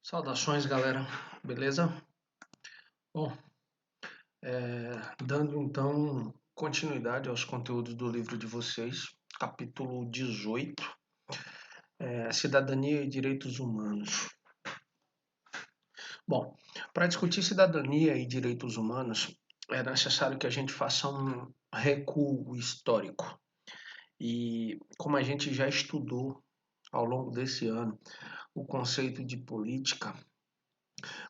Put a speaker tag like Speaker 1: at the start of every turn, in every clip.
Speaker 1: Saudações, galera. Beleza? Bom, dando então continuidade aos conteúdos do livro de vocês, capítulo 18, Cidadania e Direitos Humanos. Bom, para discutir cidadania e direitos humanos, é necessário que a gente faça um recuo histórico. E como a gente já estudou ao longo desse ano o conceito de política,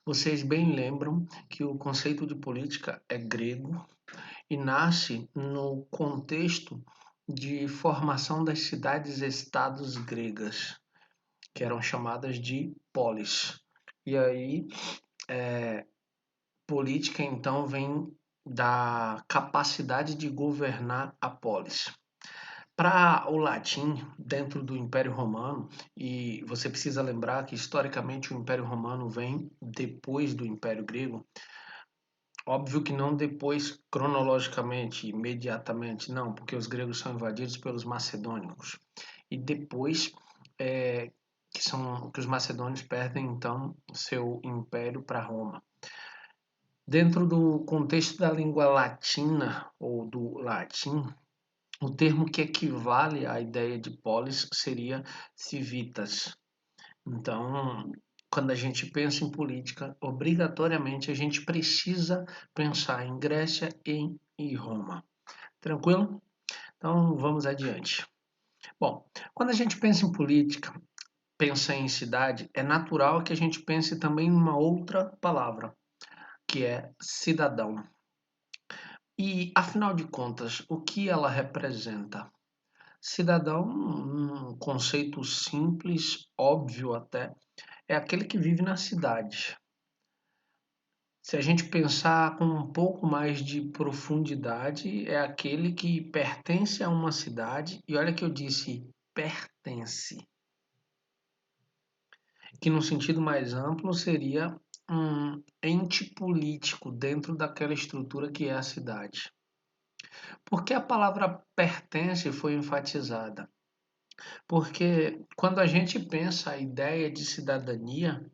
Speaker 1: vocês bem lembram que o conceito de política é grego e nasce no contexto de formação das cidades-estados gregas, que eram chamadas de polis. E aí, política então vem da capacidade de governar a polis. Para o latim, dentro do Império Romano, e você precisa lembrar que historicamente o Império Romano vem depois do Império Grego. Óbvio que não depois, cronologicamente, imediatamente, não, porque os gregos são invadidos pelos macedônicos. E depois que os macedônios perdem, então, seu império para Roma. Dentro do contexto da língua latina, ou do latim, o termo que equivale à ideia de polis seria civitas. Então, quando a gente pensa em política, obrigatoriamente a gente precisa pensar em Grécia e Roma. Tranquilo? Então, vamos adiante. Bom, quando a gente pensa em política, pensa em cidade, é natural que a gente pense também em uma outra palavra, que é cidadão. E, afinal de contas, o que ela representa? Cidadão, um conceito simples, óbvio até, é aquele que vive na cidade. Se a gente pensar com um pouco mais de profundidade, é aquele que pertence a uma cidade, e olha que eu disse pertence, que no sentido mais amplo seria um ente político dentro daquela estrutura que é a cidade. Por que a palavra pertence foi enfatizada? Porque quando a gente pensa a ideia de cidadania,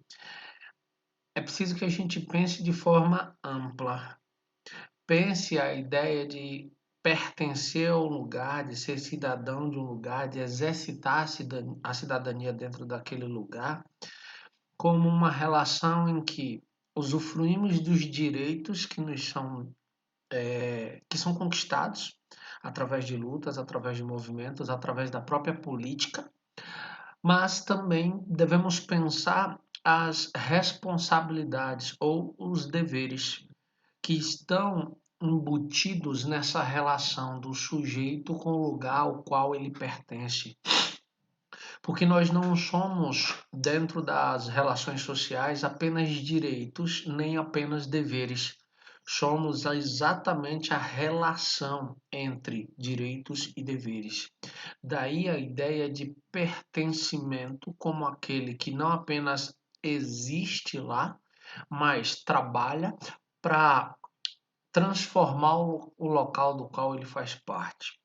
Speaker 1: é preciso que a gente pense de forma ampla. Pense a ideia de pertencer ao lugar, de ser cidadão de um lugar, de exercitar a cidadania dentro daquele lugar, como uma relação em que usufruímos dos direitos que são conquistados através de lutas, através de movimentos, através da própria política, mas também devemos pensar as responsabilidades ou os deveres que estão embutidos nessa relação do sujeito com o lugar ao qual ele pertence. Porque nós não somos, dentro das relações sociais, apenas direitos, nem apenas deveres. Somos exatamente a relação entre direitos e deveres. Daí a ideia de pertencimento como aquele que não apenas existe lá, mas trabalha para transformar o local do qual ele faz parte.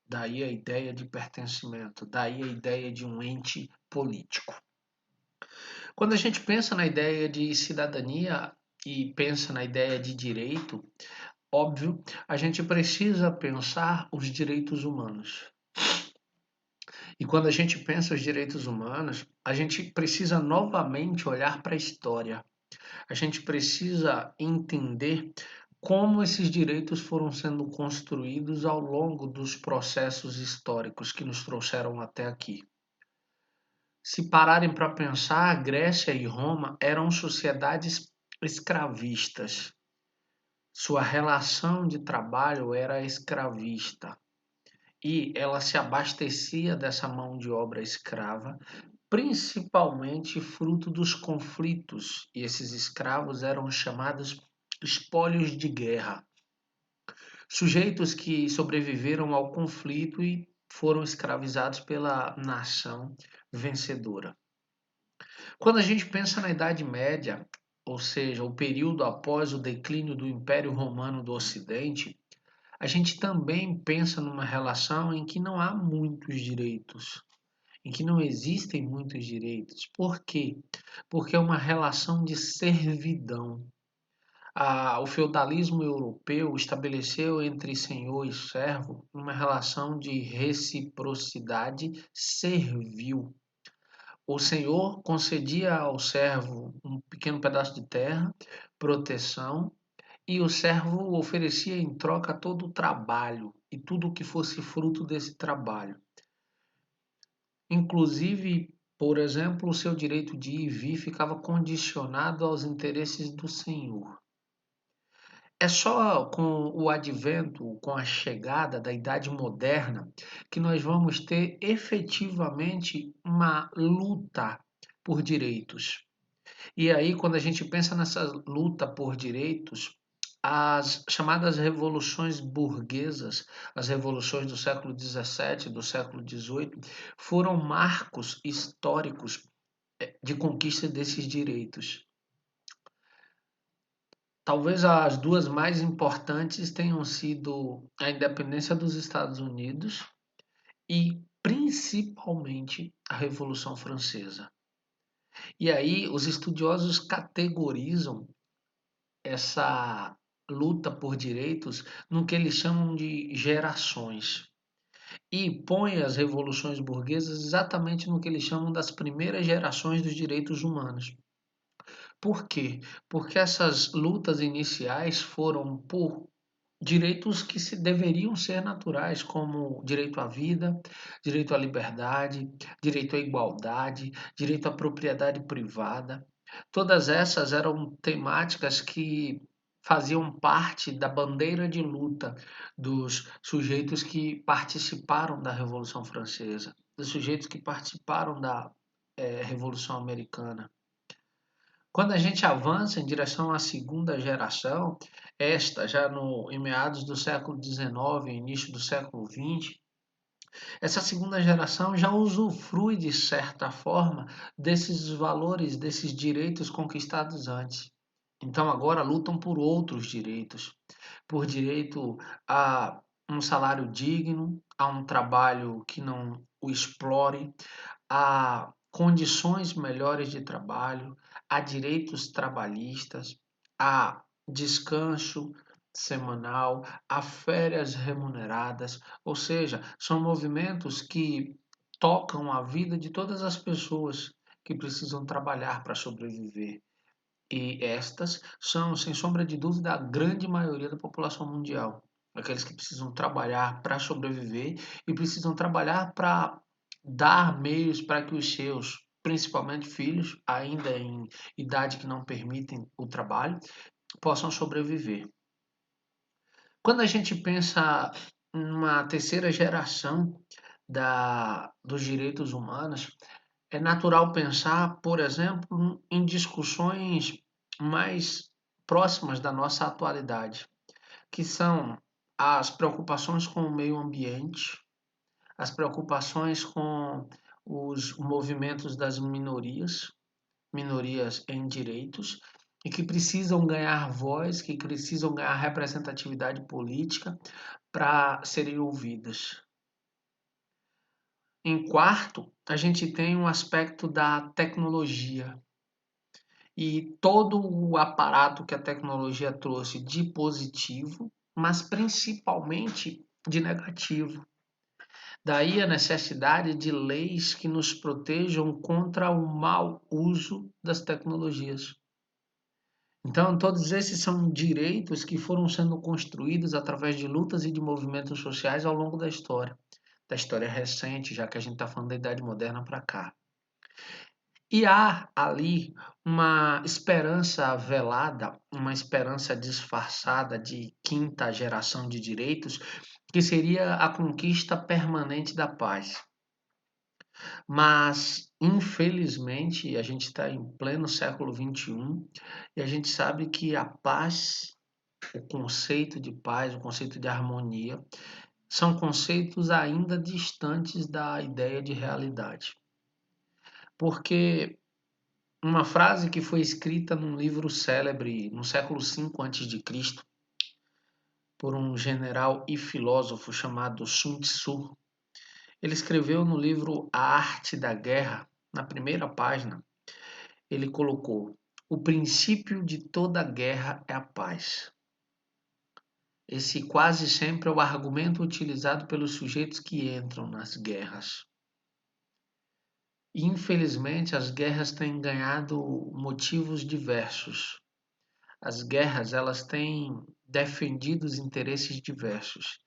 Speaker 1: Daí a ideia de pertencimento, daí a ideia de um ente político. Quando a gente pensa na ideia de cidadania e pensa na ideia de direito, óbvio, a gente precisa pensar os direitos humanos. E quando a gente pensa os direitos humanos, a gente precisa novamente olhar para a história. A gente precisa entender como esses direitos foram sendo construídos ao longo dos processos históricos que nos trouxeram até aqui. Se pararem para pensar, Grécia e Roma eram sociedades escravistas. Sua relação de trabalho era escravista e ela se abastecia dessa mão de obra escrava, principalmente fruto dos conflitos, e esses escravos eram chamados espólios de guerra. Sujeitos que sobreviveram ao conflito e foram escravizados pela nação vencedora. Quando a gente pensa na Idade Média, ou seja, o período após o declínio do Império Romano do Ocidente, a gente também pensa numa relação em que não há muitos direitos. em que não existem muitos direitos. Por quê? Porque é uma relação de servidão. O feudalismo europeu estabeleceu entre senhor e servo uma relação de reciprocidade servil. O senhor concedia ao servo um pequeno pedaço de terra, proteção, e o servo oferecia em troca todo o trabalho e tudo o que fosse fruto desse trabalho. Inclusive, por exemplo, o seu direito de ir e vir ficava condicionado aos interesses do senhor. É só com o advento, com a chegada da Idade Moderna, que nós vamos ter efetivamente uma luta por direitos. E aí, quando a gente pensa nessa luta por direitos, as chamadas revoluções burguesas, as revoluções do século XVII, do século XVIII, foram marcos históricos de conquista desses direitos. Talvez as duas mais importantes tenham sido a independência dos Estados Unidos e principalmente a Revolução Francesa. E aí os estudiosos categorizam essa luta por direitos no que eles chamam de gerações e põem as revoluções burguesas exatamente no que eles chamam das primeiras gerações dos direitos humanos. Por quê? Porque essas lutas iniciais foram por direitos que se deveriam ser naturais, como direito à vida, direito à liberdade, direito à igualdade, direito à propriedade privada. Todas essas eram temáticas que faziam parte da bandeira de luta dos sujeitos que participaram da Revolução Francesa, dos sujeitos que participaram da Revolução Americana. Quando a gente avança em direção à segunda geração, esta já em meados do século XIX, início do século XX, essa segunda geração já usufrui, de certa forma, desses valores, desses direitos conquistados antes. Então agora lutam por outros direitos, por direito a um salário digno, a um trabalho que não o explore, a condições melhores de trabalho, a direitos trabalhistas, a descanso semanal, a férias remuneradas, ou seja, são movimentos que tocam a vida de todas as pessoas que precisam trabalhar para sobreviver. E estas são, sem sombra de dúvida, a grande maioria da população mundial. Aqueles que precisam trabalhar para sobreviver e precisam trabalhar para dar meios para que os seus, principalmente filhos, ainda em idade que não permitem o trabalho, possam sobreviver. Quando a gente pensa numa terceira geração dos direitos humanos, é natural pensar, por exemplo, em discussões mais próximas da nossa atualidade, que são as preocupações com o meio ambiente, as preocupações com os movimentos das minorias, minorias em direitos, e que precisam ganhar voz, que precisam ganhar representatividade política para serem ouvidas. Em quarto, a gente tem um aspecto da tecnologia e todo o aparato que a tecnologia trouxe de positivo, mas principalmente de negativo. Daí a necessidade de leis que nos protejam contra o mau uso das tecnologias. Então, todos esses são direitos que foram sendo construídos através de lutas e de movimentos sociais ao longo da história recente, já que a gente está falando da Idade Moderna para cá. E há ali uma esperança velada, uma esperança disfarçada de quinta geração de direitos, que seria a conquista permanente da paz. Mas, infelizmente, a gente está em pleno século XXI e a gente sabe que a paz, o conceito de paz, o conceito de harmonia, são conceitos ainda distantes da ideia de realidade. Porque uma frase que foi escrita num livro célebre no século V a.C., por um general e filósofo chamado Sun Tzu, Ele escreveu no livro A Arte da Guerra, na primeira página, ele colocou: o princípio de toda guerra é a paz. Esse quase sempre é o argumento utilizado pelos sujeitos que entram nas guerras. Infelizmente, as guerras têm ganhado motivos diversos. As guerras, elas têm defendido os interesses diversos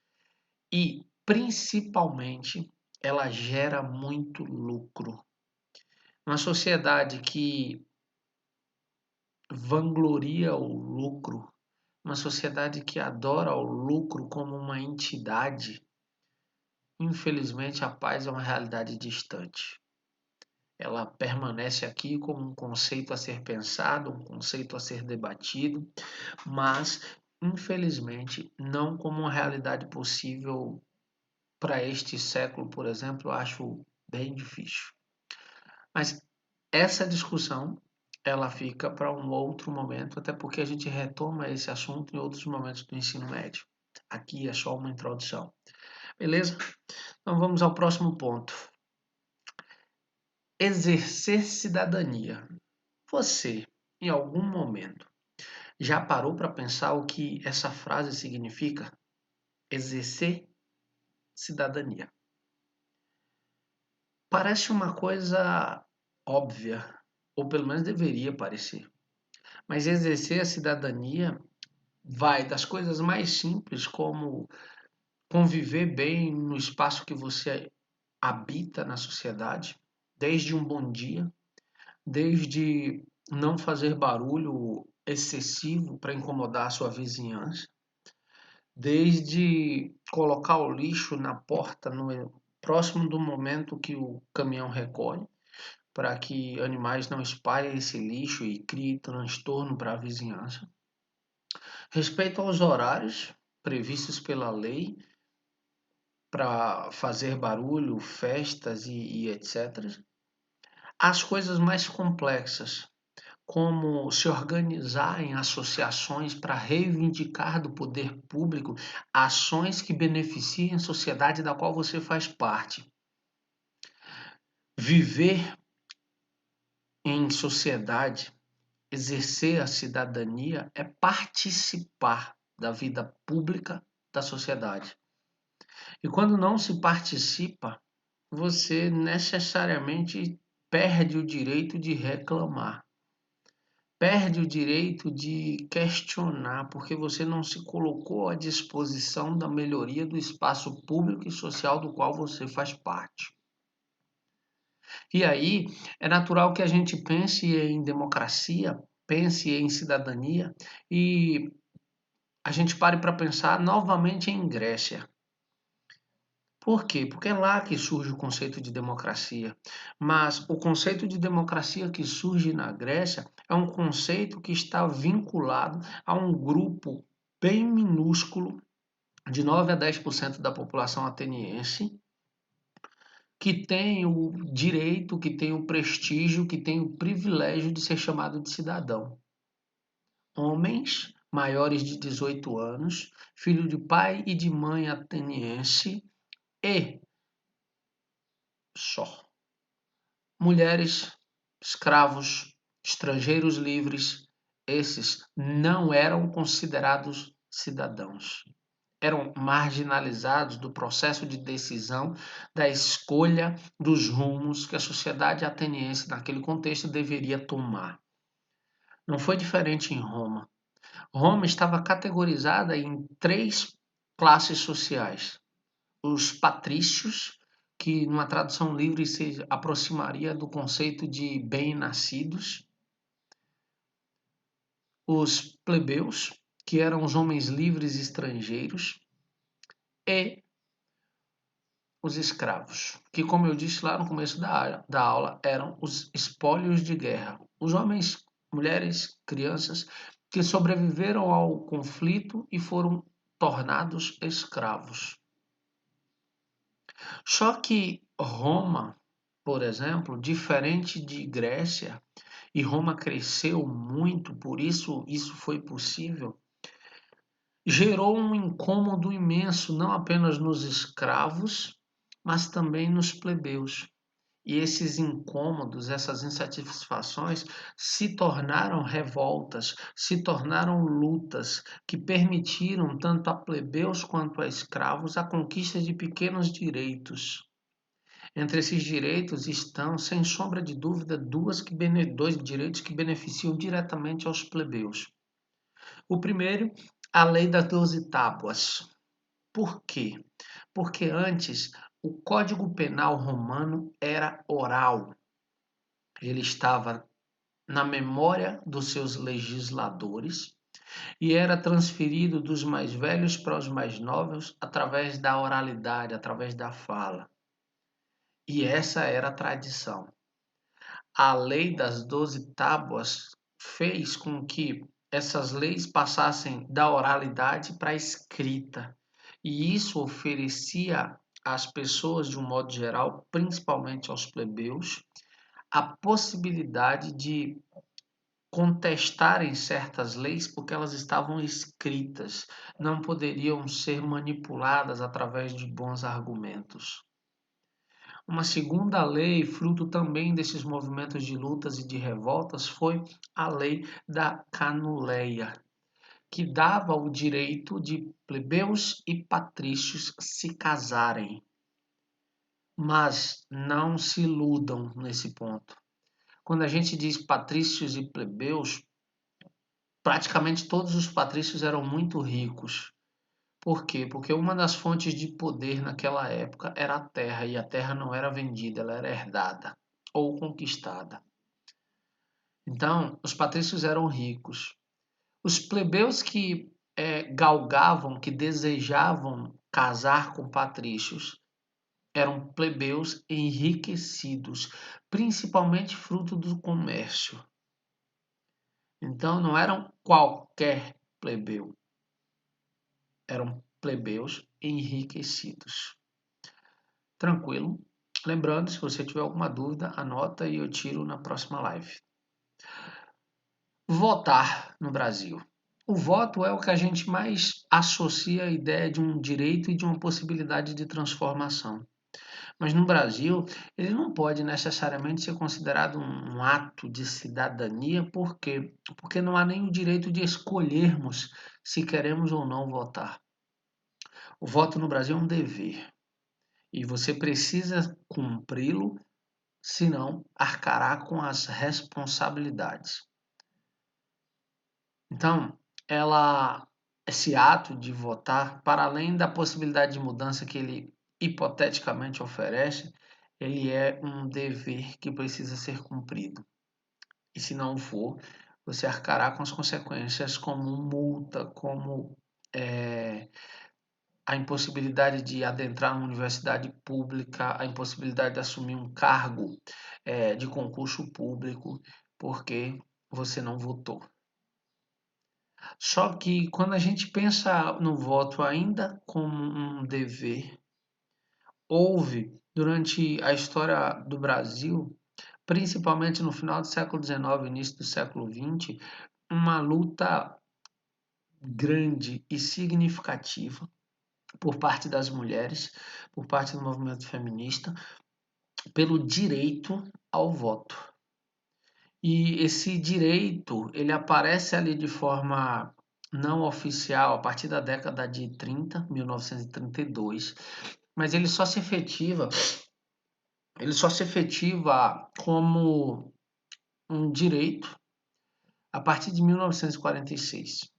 Speaker 1: e, principalmente, ela gera muito lucro. Uma sociedade que vangloria o lucro, uma sociedade que adora o lucro como uma entidade, infelizmente a paz é uma realidade distante. Ela permanece aqui como um conceito a ser pensado, um conceito a ser debatido, mas infelizmente não como uma realidade possível para este século, por exemplo, eu acho bem difícil. Mas essa discussão ela fica para um outro momento, até porque a gente retoma esse assunto em outros momentos do ensino médio. Aqui é só uma introdução. Beleza? Então vamos ao próximo ponto. Exercer cidadania. Você, em algum momento, já parou para pensar o que essa frase significa? Exercer cidadania. Parece uma coisa óbvia, ou pelo menos deveria parecer. Mas exercer a cidadania vai das coisas mais simples, como conviver bem no espaço que você habita na sociedade, desde um bom dia, desde não fazer barulho excessivo para incomodar a sua vizinhança, desde colocar o lixo na porta próximo do momento que o caminhão recolhe, para que animais não espalhem esse lixo e criem transtorno para a vizinhança. Respeito aos horários previstos pela lei para fazer barulho, festas e etc. As coisas mais complexas, como se organizar em associações para reivindicar do poder público ações que beneficiem a sociedade da qual você faz parte. Viver em sociedade, exercer a cidadania é participar da vida pública da sociedade. E quando não se participa, você necessariamente perde o direito de reclamar. Perde o direito de questionar, porque você não se colocou à disposição da melhoria do espaço público e social do qual você faz parte. E aí é natural que a gente pense em democracia, pense em cidadania e a gente pare para pensar novamente em Grécia. Por quê? Porque é lá que surge o conceito de democracia. Mas o conceito de democracia que surge na Grécia é um conceito que está vinculado a um grupo bem minúsculo, de 9 a 10% da população ateniense, que tem o direito, que tem o prestígio, que tem o privilégio de ser chamado de cidadão. Homens maiores de 18 anos, filho de pai e de mãe ateniense e só. Mulheres, escravos, estrangeiros livres, esses não eram considerados cidadãos. Eram marginalizados do processo de decisão, da escolha dos rumos que a sociedade ateniense, naquele contexto, deveria tomar. Não foi diferente em Roma. Roma estava categorizada em 3 classes sociais: os patrícios, que numa tradução livre se aproximaria do conceito de bem-nascidos, os plebeus, que eram os homens livres estrangeiros, e os escravos, que, como eu disse lá no começo da aula, eram os espólios de guerra, os homens, mulheres, crianças que sobreviveram ao conflito e foram tornados escravos. Só que Roma, por exemplo, diferente de Grécia, e Roma cresceu muito, por isso foi possível, gerou um incômodo imenso, não apenas nos escravos, mas também nos plebeus. E esses incômodos, essas insatisfações se tornaram revoltas, se tornaram lutas que permitiram tanto a plebeus quanto a escravos a conquista de pequenos direitos. Entre esses direitos estão, sem sombra de dúvida, dois direitos que beneficiam diretamente aos plebeus. O primeiro, a Lei das 12 Tábuas. Por quê? Porque antes o Código Penal romano era oral. Ele estava na memória dos seus legisladores e era transferido dos mais velhos para os mais novos através da oralidade, através da fala. E essa era a tradição. A lei das 12 tábuas fez com que essas leis passassem da oralidade para a escrita. E isso oferecia às pessoas, de um modo geral, principalmente aos plebeus, a possibilidade de contestarem certas leis porque elas estavam escritas, não poderiam ser manipuladas através de bons argumentos. Uma segunda lei, fruto também desses movimentos de lutas e de revoltas, foi a lei da Canuleia, que dava o direito de plebeus e patrícios se casarem. Mas não se iludam nesse ponto. Quando a gente diz patrícios e plebeus, praticamente todos os patrícios eram muito ricos. Por quê? Porque uma das fontes de poder naquela época era a terra, e a terra não era vendida, ela era herdada ou conquistada. Então, os patrícios eram ricos. Os plebeus que galgavam, que desejavam casar com patrícios, eram plebeus enriquecidos, principalmente fruto do comércio. Então, não eram qualquer plebeu, eram plebeus enriquecidos. Tranquilo? Lembrando, se você tiver alguma dúvida, anota e eu tiro na próxima live. Votar no Brasil. O voto é o que a gente mais associa à ideia de um direito e de uma possibilidade de transformação. Mas no Brasil, ele não pode necessariamente ser considerado um ato de cidadania, por quê? Porque não há nem o direito de escolhermos se queremos ou não votar. O voto no Brasil é um dever e você precisa cumpri-lo, senão arcará com as responsabilidades. Então, esse ato de votar, para além da possibilidade de mudança que ele hipoteticamente oferece, ele é um dever que precisa ser cumprido. E se não for, você arcará com as consequências como multa, como a impossibilidade de adentrar uma universidade pública, a impossibilidade de assumir um cargo de concurso público, porque você não votou. Só que quando a gente pensa no voto ainda como um dever, houve durante a história do Brasil, principalmente no final do século XIX, início do século XX, uma luta grande e significativa por parte das mulheres, por parte do movimento feminista, pelo direito ao voto. E esse direito, ele aparece ali de forma não oficial a partir da década de 30, 1932, mas ele só se efetiva como um direito a partir de 1946.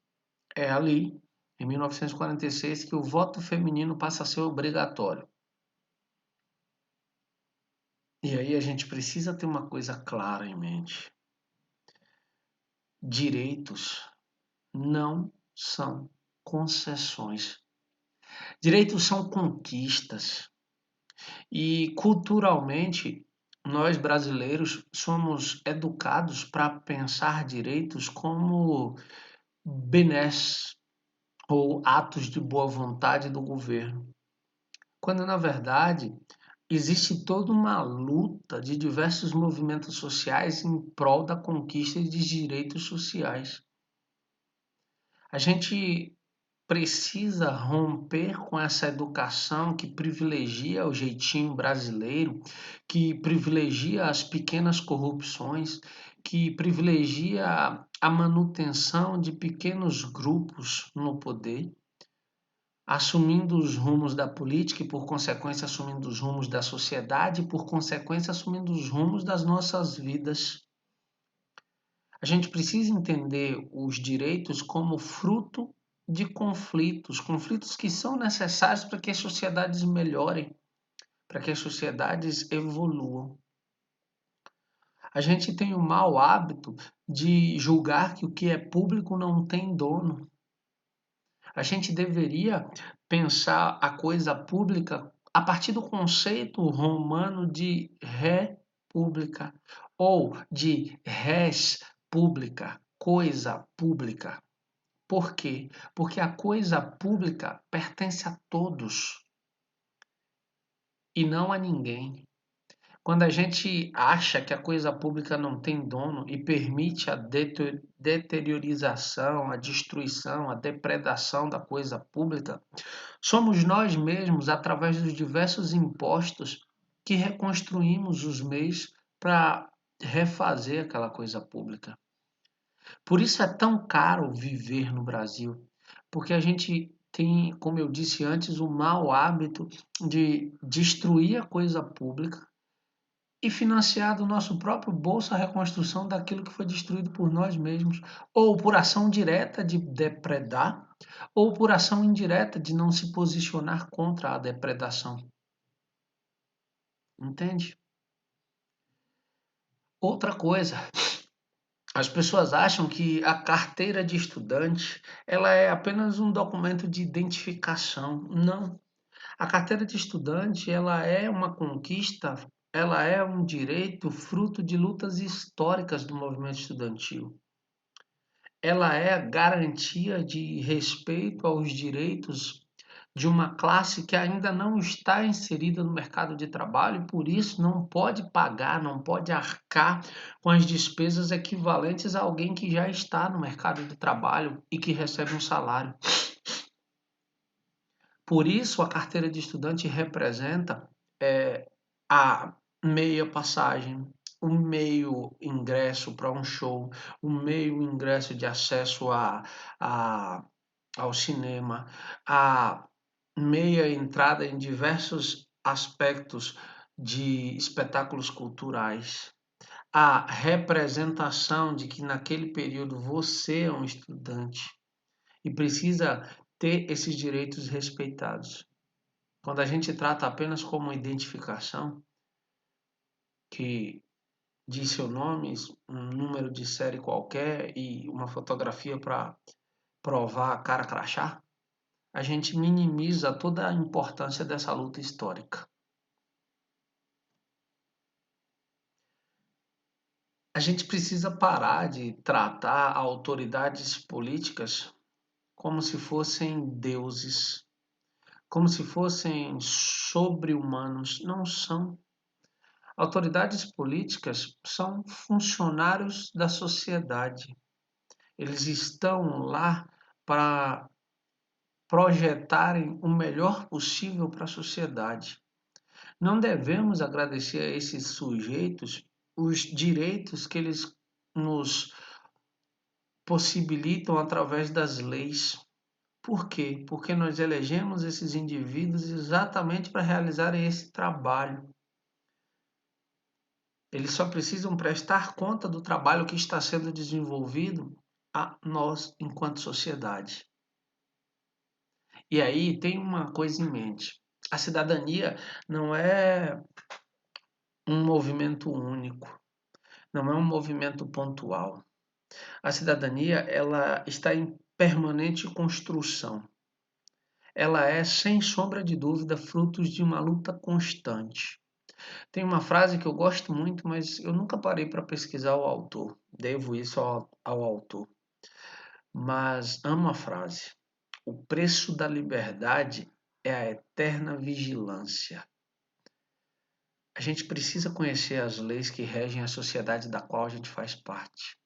Speaker 1: É ali, em 1946, que o voto feminino passa a ser obrigatório. E aí a gente precisa ter uma coisa clara em mente. Direitos não são concessões. Direitos são conquistas. E culturalmente, nós brasileiros somos educados para pensar direitos como benesse ou atos de boa vontade do governo, quando na verdade existe toda uma luta de diversos movimentos sociais em prol da conquista de direitos sociais. A gente precisa romper com essa educação que privilegia o jeitinho brasileiro, que privilegia as pequenas corrupções, que privilegia a manutenção de pequenos grupos no poder, assumindo os rumos da política e, por consequência, assumindo os rumos da sociedade e, por consequência, assumindo os rumos das nossas vidas. A gente precisa entender os direitos como fruto de conflitos, conflitos que são necessários para que as sociedades melhorem, para que as sociedades evoluam. A gente tem o mau hábito de julgar que o que é público não tem dono. A gente deveria pensar a coisa pública a partir do conceito romano de república ou de res pública, coisa pública. Por quê? Porque a coisa pública pertence a todos e não a ninguém. Quando a gente acha que a coisa pública não tem dono e permite a deteriorização, a destruição, a depredação da coisa pública, somos nós mesmos, através dos diversos impostos, que reconstruímos os meios para refazer aquela coisa pública. Por isso é tão caro viver no Brasil, porque a gente tem, como eu disse antes, o mau hábito de destruir a coisa pública e financiar do nosso próprio bolso a reconstrução daquilo que foi destruído por nós mesmos, ou por ação direta de depredar, ou por ação indireta de não se posicionar contra a depredação. Entende? Outra coisa, as pessoas acham que a carteira de estudante, ela é apenas um documento de identificação. Não. A carteira de estudante, ela é uma conquista, ela é um direito fruto de lutas históricas do movimento estudantil. Ela é a garantia de respeito aos direitos de uma classe que ainda não está inserida no mercado de trabalho e por isso não pode pagar, não pode arcar com as despesas equivalentes a alguém que já está no mercado de trabalho e que recebe um salário. Por isso, a carteira de estudante representa a meia passagem, o meio ingresso para um show, o meio ingresso de acesso a, ao cinema, a meia entrada em diversos aspectos de espetáculos culturais, a representação de que naquele período você é um estudante e precisa ter esses direitos respeitados. Quando a gente trata apenas como identificação, que diz seu nome, um número de série qualquer e uma fotografia para provar a cara crachá, a gente minimiza toda a importância dessa luta histórica. A gente precisa parar de tratar autoridades políticas como se fossem deuses, como se fossem sobre-humanos. Não são. Autoridades políticas são funcionários da sociedade. Eles estão lá para projetarem o melhor possível para a sociedade. Não devemos agradecer a esses sujeitos os direitos que eles nos possibilitam através das leis. Por quê? Porque nós elegemos esses indivíduos exatamente para realizarem esse trabalho. Eles só precisam prestar conta do trabalho que está sendo desenvolvido a nós enquanto sociedade. E aí tem uma coisa em mente. A cidadania não é um movimento único, não é um movimento pontual. A cidadania, ela está em permanente construção. Ela é, sem sombra de dúvida, frutos de uma luta constante. Tem uma frase que eu gosto muito, mas eu nunca parei para pesquisar o autor. Devo isso ao autor. Mas amo a frase. O preço da liberdade é a eterna vigilância. A gente precisa conhecer as leis que regem a sociedade da qual a gente faz parte.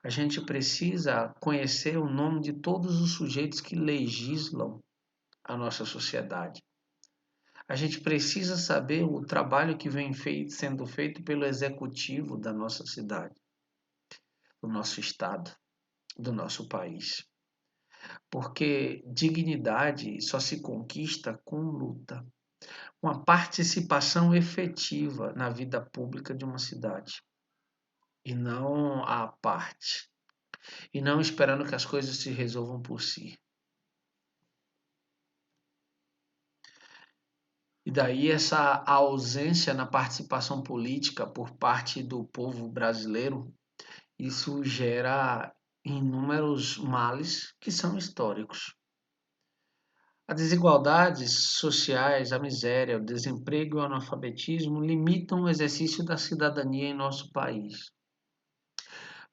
Speaker 1: A gente precisa conhecer o nome de todos os sujeitos que legislam a nossa sociedade. A gente precisa saber o trabalho que vem sendo feito pelo executivo da nossa cidade, do nosso estado, do nosso país. Porque dignidade só se conquista com luta, com a participação efetiva na vida pública de uma cidade, e não à parte, e não esperando que as coisas se resolvam por si. E daí essa ausência na participação política por parte do povo brasileiro, isso gera inúmeros males que são históricos. As desigualdades sociais, a miséria, o desemprego e o analfabetismo limitam o exercício da cidadania em nosso país.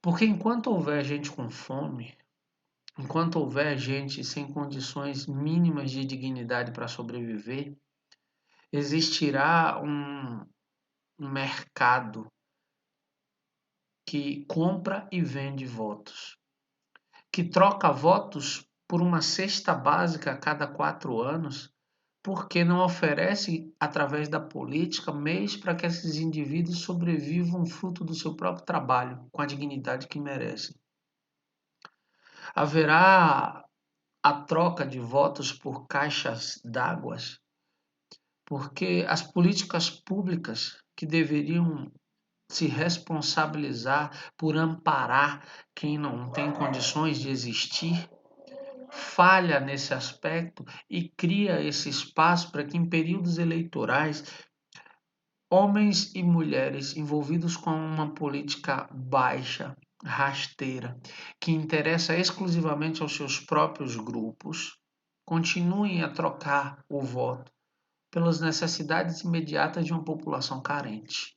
Speaker 1: Porque enquanto houver gente com fome, enquanto houver gente sem condições mínimas de dignidade para sobreviver, existirá um mercado que compra e vende votos, que troca votos por uma cesta básica a cada 4 anos, porque não oferece, através da política, meios para que esses indivíduos sobrevivam fruto do seu próprio trabalho, com a dignidade que merecem. Haverá a troca de votos por caixas d'água, porque as políticas públicas que deveriam se responsabilizar por amparar quem não tem condições de existir, falha nesse aspecto e cria esse espaço para que em períodos eleitorais homens e mulheres envolvidos com uma política baixa, rasteira, que interessa exclusivamente aos seus próprios grupos, continuem a trocar o voto pelas necessidades imediatas de uma população carente.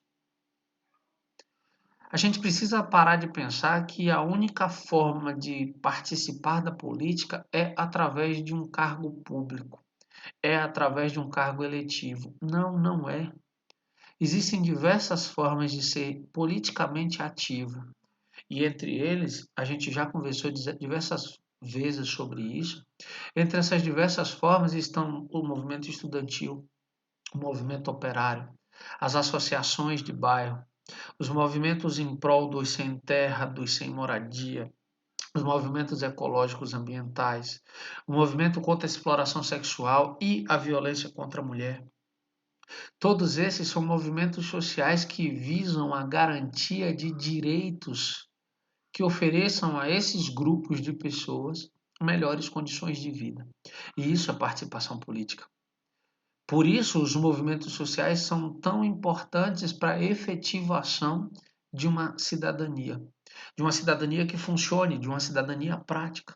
Speaker 1: A gente precisa parar de pensar que a única forma de participar da política é através de um cargo público, é através de um cargo eletivo. Não, não é. Existem diversas formas de ser politicamente ativo, e entre eles, a gente já conversou diversas vezes sobre isso. Entre essas diversas formas estão o movimento estudantil, o movimento operário, as associações de bairro, os movimentos em prol dos sem terra, dos sem moradia, os movimentos ecológicos ambientais, o movimento contra a exploração sexual e a violência contra a mulher. Todos esses são movimentos sociais que visam a garantia de direitos que ofereçam a esses grupos de pessoas melhores condições de vida. E isso é participação política. Por isso, os movimentos sociais são tão importantes para a efetivação de uma cidadania que funcione, de uma cidadania prática.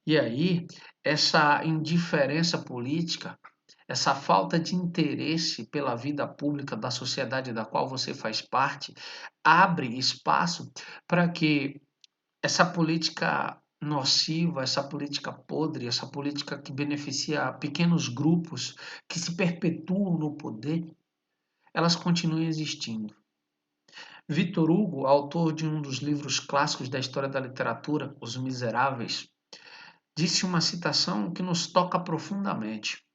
Speaker 1: E aí, essa indiferença política, essa falta de interesse pela vida pública da sociedade da qual você faz parte, abre espaço para que essa política nociva, essa política podre, essa política que beneficia pequenos grupos que se perpetuam no poder, elas continuem existindo. Victor Hugo, autor de um dos livros clássicos da história da literatura, Os Miseráveis, disse uma citação que nos toca profundamente.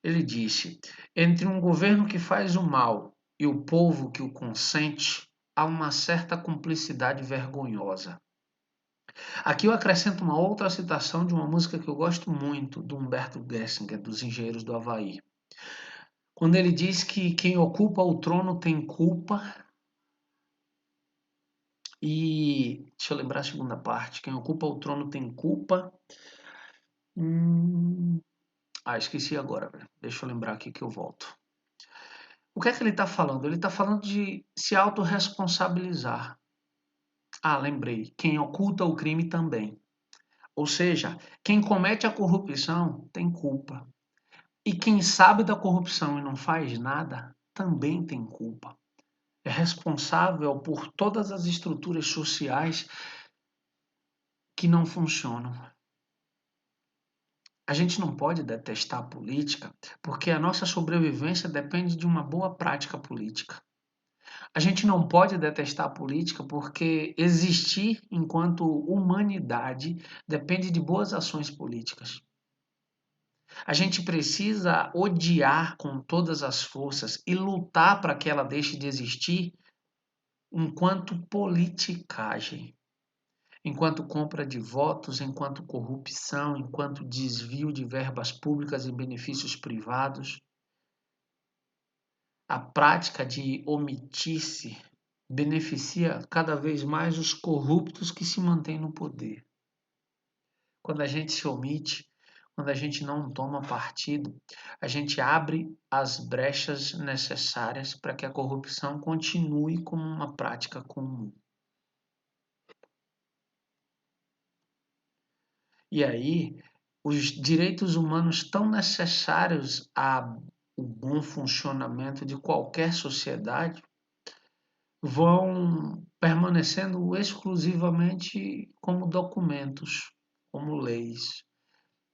Speaker 1: Ele disse: entre um governo que faz o mal e o povo que o consente, há uma certa cumplicidade vergonhosa. Aqui eu acrescento uma outra citação de uma música que eu gosto muito, do Humberto Gessinger, dos Engenheiros do Havaí. Quando ele diz que quem ocupa o trono tem culpa, e deixa eu lembrar a segunda parte, quem ocupa o trono tem culpa. Esqueci agora, deixa eu lembrar aqui que eu volto. O que é que ele está falando? Ele está falando de se autorresponsabilizar. Lembrei, quem oculta o crime também. Ou seja, quem comete a corrupção tem culpa. E quem sabe da corrupção e não faz nada, também tem culpa. É responsável por todas as estruturas sociais que não funcionam. A gente não pode detestar a política, porque a nossa sobrevivência depende de uma boa prática política. A gente não pode detestar a política porque existir enquanto humanidade depende de boas ações políticas. A gente precisa odiar com todas as forças e lutar para que ela deixe de existir enquanto politicagem, enquanto compra de votos, enquanto corrupção, enquanto desvio de verbas públicas em benefícios privados. A prática de omitir-se beneficia cada vez mais os corruptos que se mantêm no poder. Quando a gente se omite, quando a gente não toma partido, a gente abre as brechas necessárias para que a corrupção continue como uma prática comum. E aí, os direitos humanos tão necessários ao bom funcionamento de qualquer sociedade vão permanecendo exclusivamente como documentos, como leis,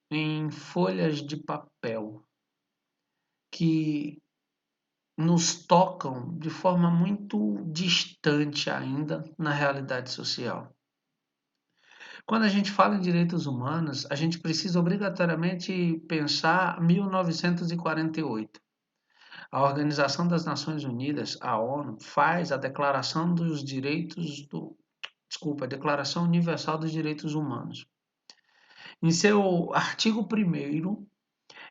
Speaker 1: em folhas de papel, que nos tocam de forma muito distante ainda na realidade social. Quando a gente fala em direitos humanos, a gente precisa obrigatoriamente pensar 1948. A Organização das Nações Unidas, a ONU, faz a Declaração dos Direitos a Declaração Universal dos Direitos Humanos. Em seu artigo 1º,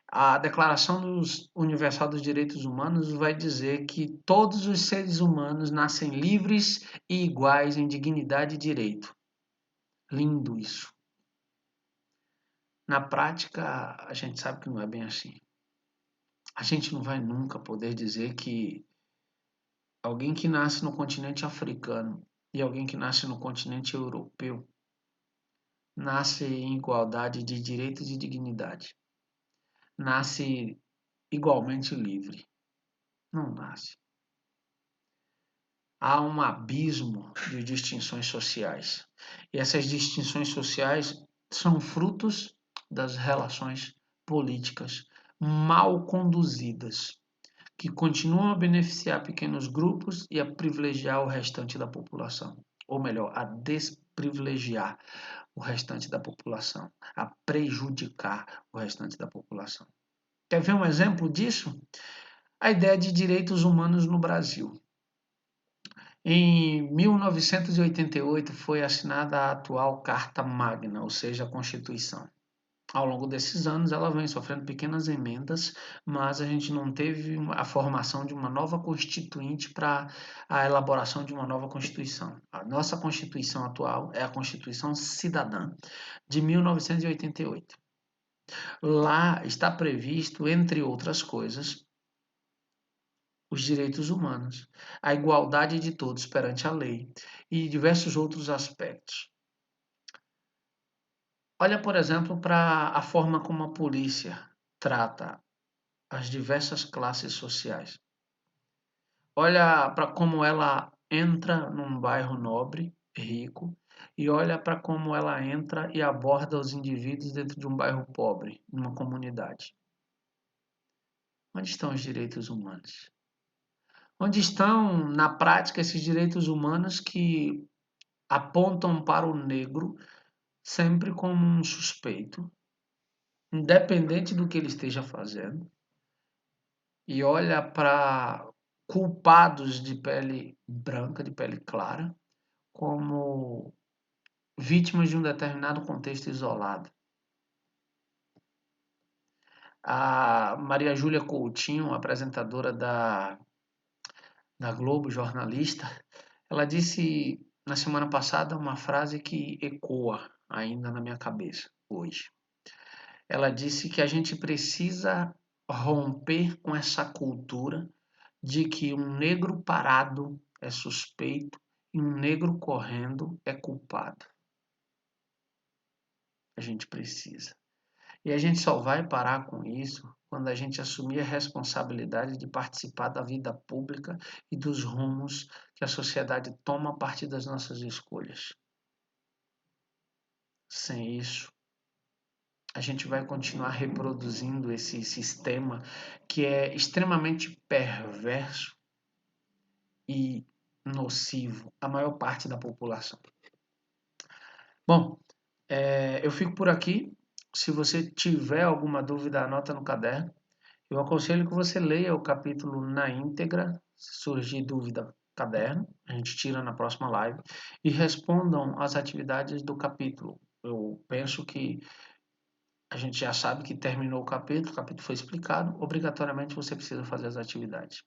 Speaker 1: a Declaração Universal dos Direitos Humanos vai dizer que todos os seres humanos nascem livres e iguais em dignidade e direito. Lindo isso. Na prática, a gente sabe que não é bem assim. A gente não vai nunca poder dizer que alguém que nasce no continente africano e alguém que nasce no continente europeu nasce em igualdade de direitos e dignidade. Nasce igualmente livre. Não nasce. Há um abismo de distinções sociais. E essas distinções sociais são frutos das relações políticas mal conduzidas, que continuam a beneficiar pequenos grupos e a privilegiar o restante da população. Ou melhor, a desprivilegiar o restante da população, a prejudicar o restante da população. Quer ver um exemplo disso? A ideia de direitos humanos no Brasil. Em 1988 foi assinada a atual Carta Magna, ou seja, a Constituição. Ao longo desses anos, ela vem sofrendo pequenas emendas, mas a gente não teve a formação de uma nova constituinte para a elaboração de uma nova Constituição. A nossa Constituição atual é a Constituição Cidadã, de 1988. Lá está previsto, entre outras coisas, os direitos humanos, a igualdade de todos perante a lei e diversos outros aspectos. Olha, por exemplo, para a forma como a polícia trata as diversas classes sociais. Olha para como ela entra num bairro nobre, rico, e olha para como ela entra e aborda os indivíduos dentro de um bairro pobre, numa comunidade. Onde estão os direitos humanos? Onde estão, na prática, esses direitos humanos que apontam para o negro sempre como um suspeito, independente do que ele esteja fazendo, e olha para culpados de pele branca, de pele clara, como vítimas de um determinado contexto isolado. A Maria Júlia Coutinho, apresentadora da Globo, jornalista, ela disse na semana passada uma frase que ecoa ainda na minha cabeça hoje. Ela disse que a gente precisa romper com essa cultura de que um negro parado é suspeito e um negro correndo é culpado. A gente precisa. E a gente só vai parar com isso quando a gente assumir a responsabilidade de participar da vida pública e dos rumos que a sociedade toma a partir das nossas escolhas. Sem isso, a gente vai continuar reproduzindo esse sistema que é extremamente perverso e nocivo à maior parte da população. Bom, eu fico por aqui. Se você tiver alguma dúvida, anota no caderno. Eu aconselho que você leia o capítulo na íntegra. Se surgir dúvida, caderno, a gente tira na próxima live. E respondam as atividades do capítulo. Eu penso que a gente já sabe que terminou o capítulo foi explicado. Obrigatoriamente você precisa fazer as atividades.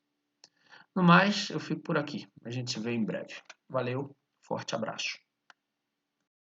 Speaker 1: No mais, eu fico por aqui. A gente se vê em breve. Valeu, forte abraço.